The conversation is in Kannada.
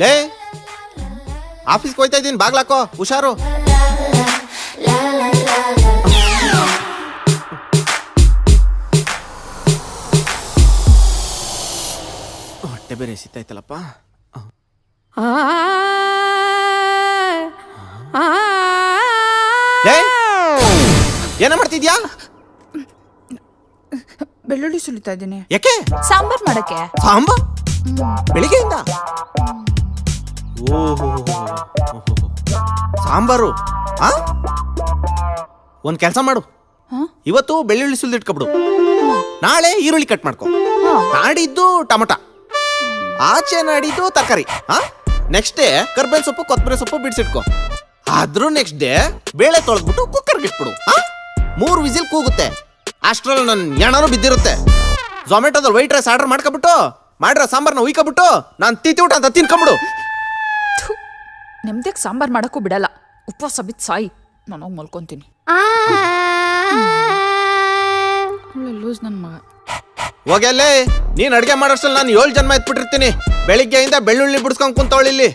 ಲೇ ಆಫೀಸ್ಗೆ ಹೋಯ್ತಾ ಇದ್ದೀನಿ, ಬಾಗ್ಲಾಕೋ, ಹುಷಾರು. ಹೊಟ್ಟೆ ಬೇರೆ ಸಿತ್ತಾಯ್ತಲ್ಲಪ್ಪ. ಏನ ಮಾಡ್ತಿದ್ಯಾ? ಬೆಳ್ಳುಳ್ಳಿ ಸುಲಿತಾ ಇದ್ದೀನಿ. ಯಾಕೆ? ಸಾಂಬಾರ್ ಮಾಡಕ್ಕೆ. ಸಾಂಬಾರ್ ಬೆಳಿಗ್ಗೆಯಿಂದ? ಓಹೋ, ಸಾಂಬಾರು. ಒಂದ್ ಕೆಲಸ ಮಾಡು, ಇವತ್ತು ಬೆಳ್ಳುಳ್ಳಿ ಸುಲಿದಿಟ್ಕೊಬಿಡು, ನಾಳೆ ಈರುಳ್ಳಿ ಕಟ್ ಮಾಡ್ಕೊ, ನಾಡಿದ್ದು ಟೊಮಟ, ಆಚೆ ನಾಡಿದ್ದು ತರಕಾರಿ, ನೆಕ್ಸ್ಟ್ ಡೇ ಕರ್ಬೇವಿನ ಸೊಪ್ಪು ಕೊತ್ತಂಬರಿ ಸೊಪ್ಪು ಬಿಡಿಸಿಟ್ಕೊ. ಆದ್ರೂ ನೆಕ್ಸ್ಟ್ ಡೇ ಬೇಳೆ ತೊಳೆದ್ಬಿಟ್ಟು ಕುಕ್ಕರ್ಗೆ ಇಟ್ಬಿಡು. 3 ವಿಸಿಲ್ ಕೂಗುತ್ತೆ, ಅಷ್ಟ್ರಲ್ಲಿ ನನ್ನ ಎಣ್ಣನೂ ಬಿದ್ದಿರುತ್ತೆ. ಝೊಮ್ಯಾಟೋದಲ್ಲಿ ವೈಟ್ ರೈಸ್ ಆರ್ಡರ್ ಮಾಡ್ಕೊಬಿಟ್ಟು ಮಾಡ್ರ ಸಾಂಬಾರ್ನ ಉಯ್ಕೊಬಿಟ್ಟು ನಾನು ತೀತಿ ಊಟ ಅಂತ ತಿನ್ಕೊಂಬಿಡು. ನೆಮ್ಮದಿಯಾಗಿ ಸಾಂಬಾರ್ ಮಾಡಕ್ಕೂ ಬಿಡಲ್ಲ, ಉಪವಾಸ ಬಿದ್ದು ಸಾಯಿ. ನಾನು ಹೋಗಿ ಮಲ್ಕೊಂತೀನಿ. ಲೂಸ್ ನನ್ನ ಮಗ. ಹೋಗಲ್ಲೇ, ನೀನ್ ಅಡ್ಗೆ ಮಾಡೋಷ್ಟಲ್ಲಿ ನಾನು 7 ಜನ್ಮ ಎತ್ಬಿಟ್ಟಿರ್ತೀನಿ. ಬೆಳಿಗ್ಗೆಯಿಂದ ಬೆಳ್ಳುಳ್ಳಿ ಬಿಡಿಸ್ಕೊಂಡ್ ಕುಂತವಳಿಲ್ಲಿ.